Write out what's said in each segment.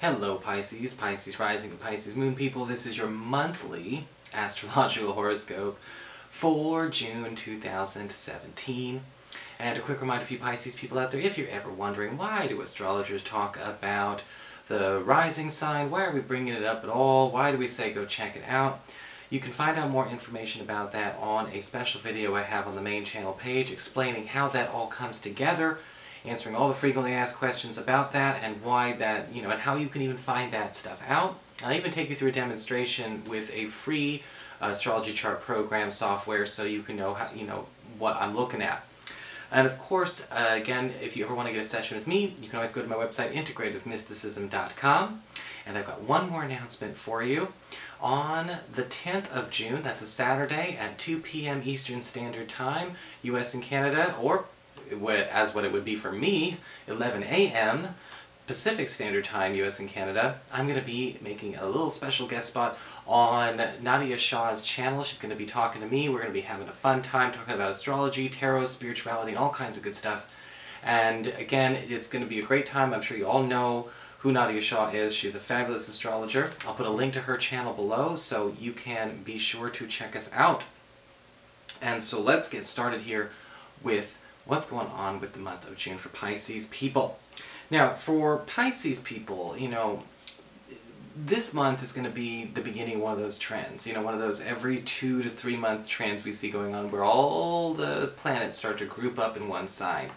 Hello Pisces, Pisces rising and Pisces moon people. This is your monthly astrological horoscope for June 2017. And a quick reminder for you Pisces people out there, if you're ever wondering why do astrologers talk about the rising sign, why are we bringing it up at all, why do we say go check it out, you can find out more information about that on a special video I have on the main channel page explaining how that all comes together, answering all the frequently asked questions about that and why that, and how you can even find that stuff out. I'll even take you through a demonstration with a free astrology chart program software so you can know how, what I'm looking at. And of course, again, if you ever want to get a session with me, you can always go to my website, integrativemysticism.com. And I've got one more announcement for you. On the 10th of June, that's a Saturday at 2 p.m. Eastern Standard Time, US and Canada, or as what it would be for me, 11 a.m. Pacific Standard Time, US and Canada, I'm going to be making a little special guest spot on Nadiya Shah's channel. She's going to be talking to me. We're going to be having a fun time talking about astrology, tarot, spirituality, and all kinds of good stuff. And again, it's going to be a great time. I'm sure you all know who Nadiya Shah is. She's a fabulous astrologer. I'll put a link to her channel below so you can be sure to check us out. And so let's get started here with what's going on with the month of June for Pisces people. Now, for Pisces people, this month is going to be the beginning of one of those trends. One of those every 2 to 3 month trends we see going on where all the planets start to group up in one sign.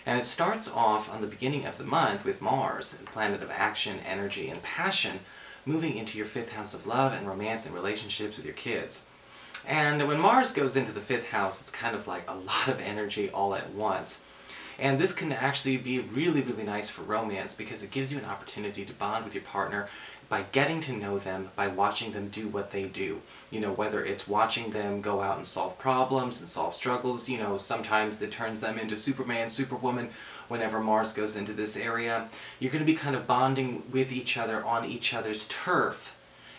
And it starts off on the beginning of the month with Mars, the planet of action, energy, and passion, moving into your 5th house of love and romance and relationships with your kids. And when Mars goes into the 5th house, it's kind of like a lot of energy all at once. And this can actually be really, really nice for romance because it gives you an opportunity to bond with your partner by getting to know them, by watching them do what they do. Whether it's watching them go out and solve problems and solve struggles, sometimes it turns them into Superman, Superwoman whenever Mars goes into this area. You're going to be kind of bonding with each other on each other's turf.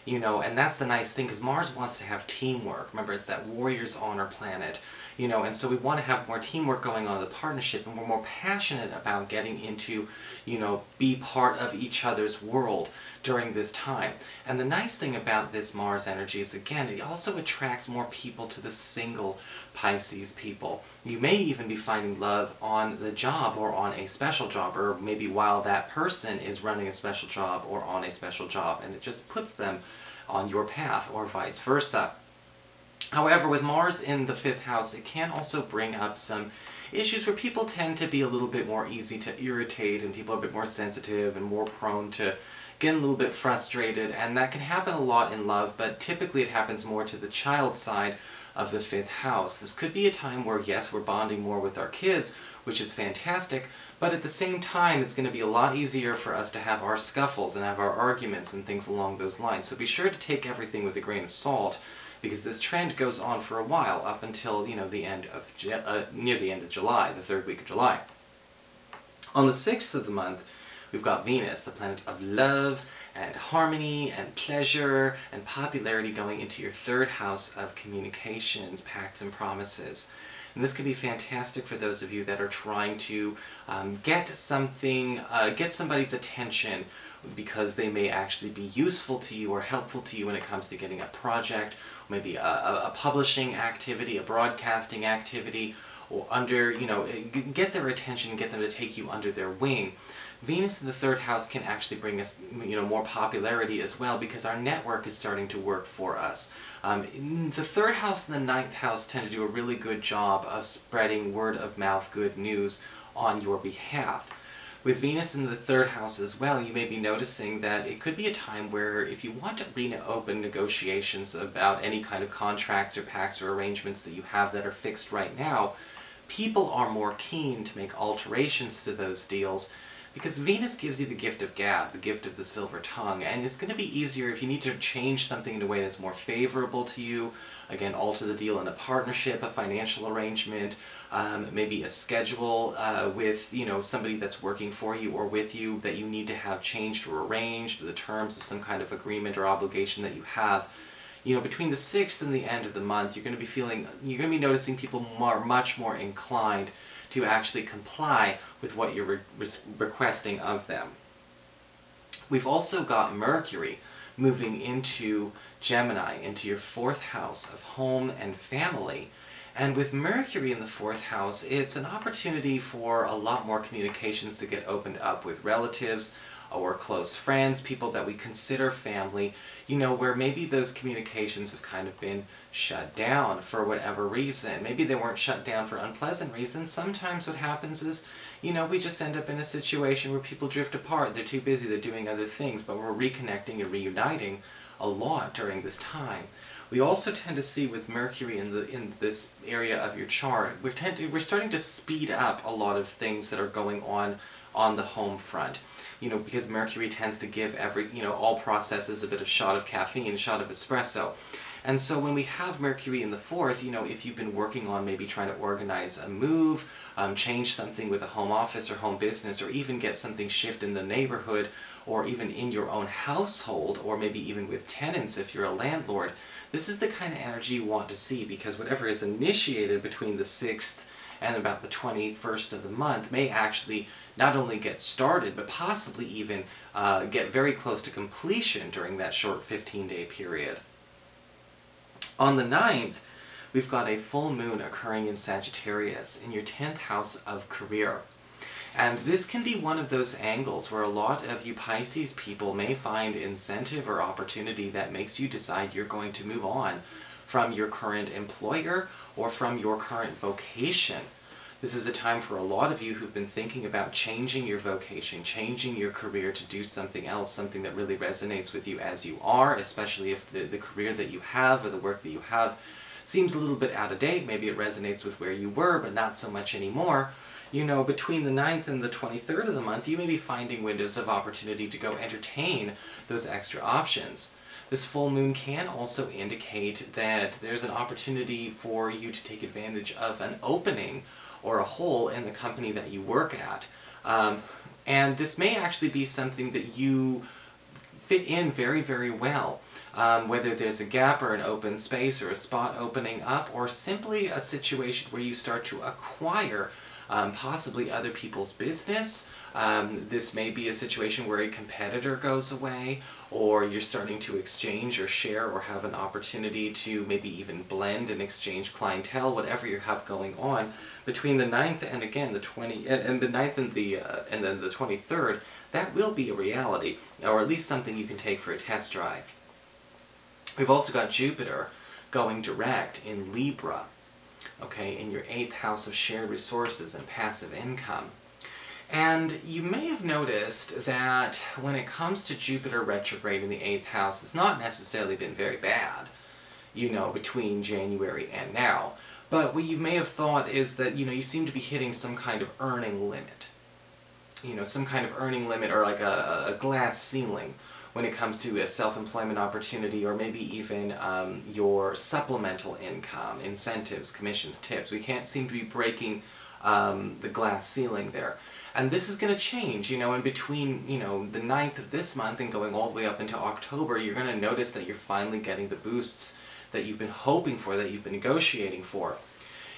And that's the nice thing, because Mars wants to have teamwork. Remember, it's that warrior's honor planet. And so we want to have more teamwork going on in the partnership, and we're more passionate about getting into, be part of each other's world during this time. And the nice thing about this Mars energy is, again, it also attracts more people to the single Pisces people. You may even be finding love on the job or on a special job, or maybe while that person is running a special job or on a special job, and it just puts them on your path, or vice versa. However, with Mars in the 5th house, it can also bring up some issues where people tend to be a little bit more easy to irritate, and people are a bit more sensitive and more prone to get a little bit frustrated, and that can happen a lot in love, but typically it happens more to the child side of the 5th house. This could be a time where, yes, we're bonding more with our kids, which is fantastic, but at the same time it's going to be a lot easier for us to have our scuffles and have our arguments and things along those lines. So be sure to take everything with a grain of salt, because this trend goes on for a while, up until, the end of near the end of July, the 3rd week of July. On the 6th of the month, we've got Venus, the planet of love and harmony and pleasure and popularity, going into your 3rd house of communications, pacts, and promises. And this can be fantastic for those of you that are trying to get somebody's attention because they may actually be useful to you or helpful to you when it comes to getting a project, maybe a publishing activity, a broadcasting activity, or get their attention, get them to take you under their wing. Venus in the 3rd house can actually bring us, more popularity as well, because our network is starting to work for us. The 3rd house and the 9th house tend to do a really good job of spreading word-of-mouth good news on your behalf. With Venus in the 3rd house as well, you may be noticing that it could be a time where if you want to reopen negotiations about any kind of contracts or pacts or arrangements that you have that are fixed right now, people are more keen to make alterations to those deals, because Venus gives you the gift of gab, the gift of the silver tongue, and it's going to be easier if you need to change something in a way that's more favorable to you. Again, alter the deal in a partnership, a financial arrangement, maybe a schedule with, somebody that's working for you or with you that you need to have changed or arranged, the terms of some kind of agreement or obligation that you have. Between the 6th and the end of the month, you're going to be noticing people much more inclined to actually comply with what you're requesting of them. We've also got Mercury moving into Gemini, into your 4th house of home and family. And with Mercury in the 4th house, it's an opportunity for a lot more communications to get opened up with relatives or close friends, people that we consider family, you know, where maybe those communications have kind of been shut down for whatever reason. Maybe they weren't shut down for unpleasant reasons. Sometimes what happens is, you know, we just end up in a situation where people drift apart. They're too busy, they're doing other things, but we're reconnecting and reuniting a lot during this time. We also tend to see with Mercury in this area of your chart, we're starting to speed up a lot of things that are going on the home front. You know, because Mercury tends to give all processes a bit of shot of caffeine, a shot of espresso. And so when we have Mercury in the 4th, you know, if you've been working on maybe trying to organize a move, change something with a home office or home business, or even get something shift in the neighborhood, or even in your own household, or maybe even with tenants if you're a landlord, this is the kind of energy you want to see, because whatever is initiated between the 6th and about the 21st of the month may actually not only get started, but possibly even get very close to completion during that short 15-day period. On the 9th, we've got a full moon occurring in Sagittarius, in your 10th house of career. And this can be one of those angles where a lot of you Pisces people may find incentive or opportunity that makes you decide you're going to move on from your current employer or from your current vocation. This is a time for a lot of you who've been thinking about changing your vocation, changing your career to do something else, something that really resonates with you as you are, especially if the career that you have or the work that you have seems a little bit out of date. Maybe it resonates with where you were, but not so much anymore. You know, between the 9th and the 23rd of the month, you may be finding windows of opportunity to go entertain those extra options. This full moon can also indicate that there's an opportunity for you to take advantage of an opening or a hole in the company that you work at. And this may actually be something that you fit in very, very well. Whether there's a gap or an open space or a spot opening up, or simply a situation where you start to acquire possibly other people's business. This may be a situation where a competitor goes away, or you're starting to exchange or share or have an opportunity to maybe even blend and exchange clientele, whatever you have going on between the 9th and again the 9th and then the 23rd. That will be a reality, or at least something you can take for a test drive. We've also got Jupiter going direct in Libra, okay, in your 8th house of shared resources and passive income. And you may have noticed that when it comes to Jupiter retrograde in the 8th house, it's not necessarily been very bad, you know, between January and now. But what you may have thought is that, you know, you seem to be hitting some kind of earning limit. You know, some kind of earning limit, or like a glass ceiling when it comes to a self-employment opportunity, or maybe even your supplemental income, incentives, commissions, tips. We can't seem to be breaking the glass ceiling there. And this is going to change, you know, in between, you know, the 9th of this month and going all the way up into October. You're going to notice that you're finally getting the boosts that you've been hoping for, that you've been negotiating for.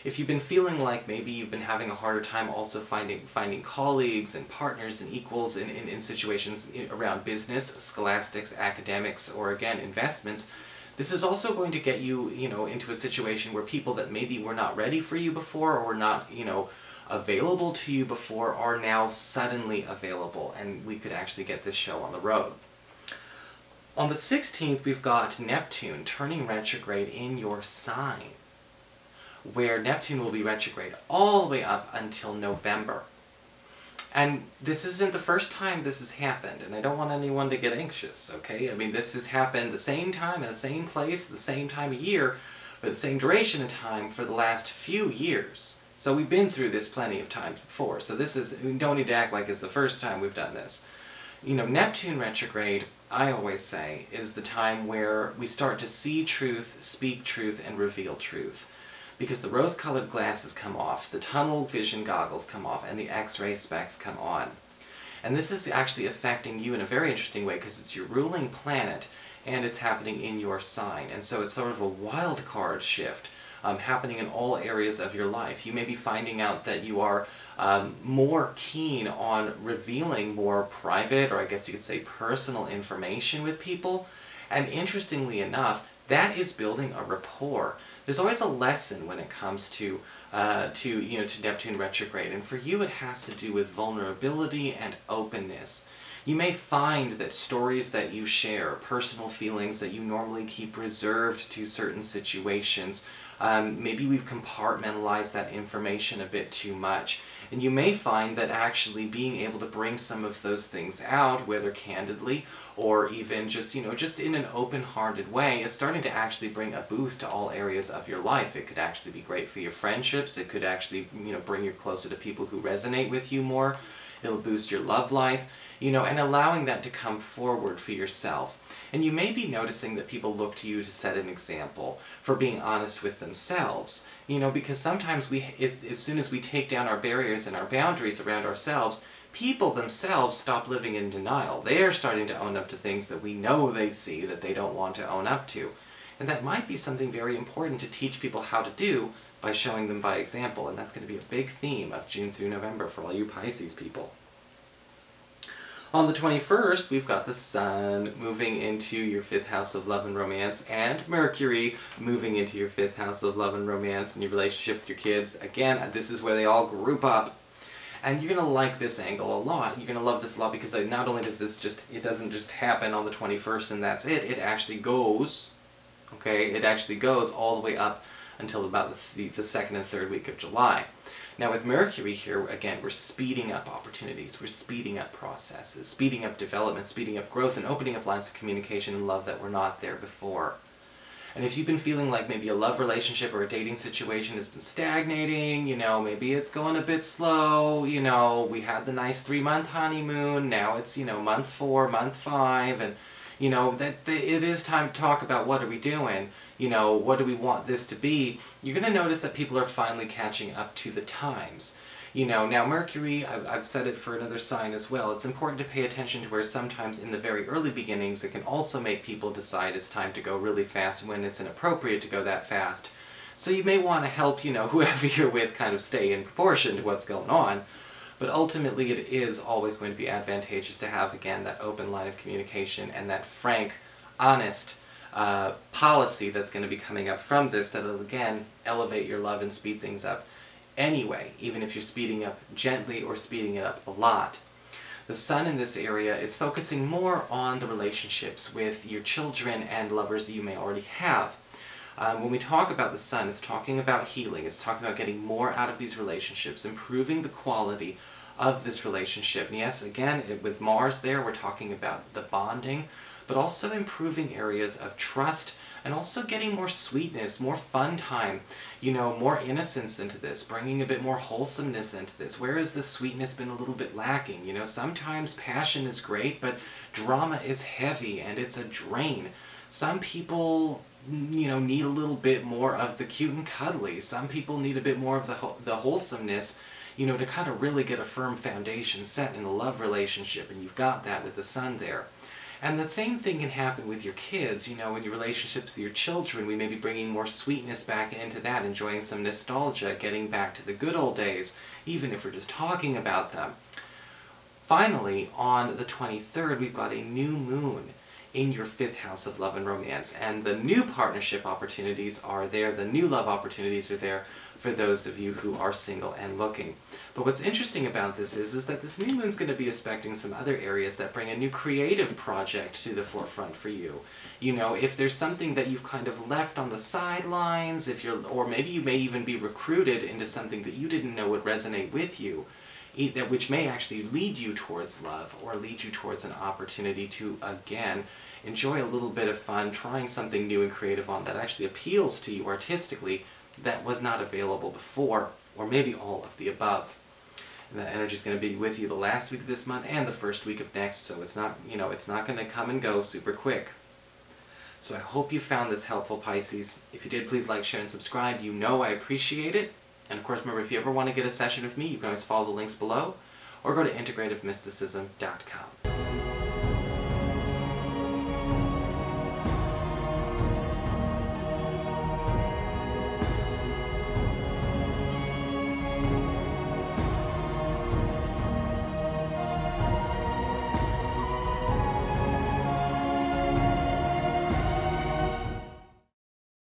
If you've been feeling like maybe you've been having a harder time also finding colleagues and partners and equals in situations around business, scholastics, academics, or again, investments, this is also going to get you, you know, into a situation where people that maybe were not ready for you before, or were not, you know, available to you before, are now suddenly available, and we could actually get this show on the road. On the 16th, we've got Neptune turning retrograde in your sign, where Neptune will be retrograde all the way up until November. And this isn't the first time this has happened, and I don't want anyone to get anxious, okay? I mean, this has happened the same time, in the same place, at the same time of year, but the same duration of time for the last few years. So we've been through this plenty of times before, so this is, we don't need to act like it's the first time we've done this. You know, Neptune retrograde, I always say, is the time where we start to see truth, speak truth, and reveal truth. Because the rose-colored glasses come off, the tunnel vision goggles come off, and the X-ray specs come on. And this is actually affecting you in a very interesting way, because it's your ruling planet, and it's happening in your sign. And so it's sort of a wild card shift happening in all areas of your life. You may be finding out that you are more keen on revealing more private, or I guess you could say personal information with people. And interestingly enough, that is building a rapport. There's always a lesson when it comes to Neptune retrograde, and for you it has to do with vulnerability and openness. You may find that stories that you share, personal feelings that you normally keep reserved to certain situations, maybe we've compartmentalized that information a bit too much. And you may find that actually being able to bring some of those things out, whether candidly or even just, just in an open-hearted way, is starting to actually bring a boost to all areas of your life. It could actually be great for your friendships. It could actually, bring you closer to people who resonate with you more. It'll boost your love life, and allowing that to come forward for yourself. And you may be noticing that people look to you to set an example for being honest with themselves, because sometimes as soon as we take down our barriers and our boundaries around ourselves, people themselves stop living in denial. They are starting to own up to things that we know they see that they don't want to own up to. And that might be something very important to teach people how to do by showing them by example, and that's going to be a big theme of June through November for all you Pisces people. On the 21st, we've got the Sun moving into your 5th house of love and romance, and Mercury moving into your 5th house of love and romance and your relationship with your kids. Again, this is where they all group up. And you're going to like this angle a lot. You're going to love this a lot because not only does this it doesn't just happen on the 21st and that's it. It actually goes, it actually goes all the way up until about the 2nd and 3rd week of July. Now with Mercury here, again, we're speeding up opportunities, we're speeding up processes, speeding up development, speeding up growth, and opening up lines of communication and love that were not there before. And if you've been feeling like maybe a love relationship or a dating situation has been stagnating, maybe it's going a bit slow, we had the nice 3-month honeymoon, now it's, month 4, month 5, and it is time to talk about what are we doing, what do we want this to be. You're going to notice that people are finally catching up to the times. Now Mercury, I've said it for another sign as well, it's important to pay attention to where sometimes in the very early beginnings it can also make people decide it's time to go really fast when it's inappropriate to go that fast. So you may want to help, whoever you're with kind of stay in proportion to what's going on. But ultimately it is always going to be advantageous to have, again, that open line of communication and that frank, honest policy that's going to be coming up from this that'll, again, elevate your love and speed things up anyway, even if you're speeding up gently or speeding it up a lot. The Sun in this area is focusing more on the relationships with your children and lovers that you may already have. When we talk about the Sun, it's talking about healing, it's talking about getting more out of these relationships, improving the quality of this relationship. And yes, again, with Mars there, we're talking about the bonding, but also improving areas of trust, and also getting more sweetness, more fun time, more innocence into this, bringing a bit more wholesomeness into this. Where has the sweetness been a little bit lacking? Sometimes passion is great, but drama is heavy and it's a drain. Some people need a little bit more of the cute and cuddly. Some people need a bit more of the wholesomeness, to kind of really get a firm foundation set in a love relationship, and you've got that with the Sun there. And the same thing can happen with your kids, in your relationships with your children. We may be bringing more sweetness back into that, enjoying some nostalgia, getting back to the good old days, even if we're just talking about them. Finally, on the 23rd, we've got a new moon in your 5th house of love and romance, and the new partnership opportunities are there, the new love opportunities are there for those of you who are single and looking. But what's interesting about this is that this new moon's going to be aspecting some other areas that bring a new creative project to the forefront for you. If there's something that you've kind of left on the sidelines, or maybe you may even be recruited into something that you didn't know would resonate with you, which may actually lead you towards love or lead you towards an opportunity to, again, enjoy a little bit of fun, trying something new and creative on that actually appeals to you artistically that was not available before, or maybe all of the above. And that energy is going to be with you the last week of this month and the first week of next, so it's not, it's not going to come and go super quick. So I hope you found this helpful, Pisces. If you did, please like, share, and subscribe. I appreciate it. And of course, remember, if you ever want to get a session with me, you can always follow the links below, or go to integrativemysticism.com.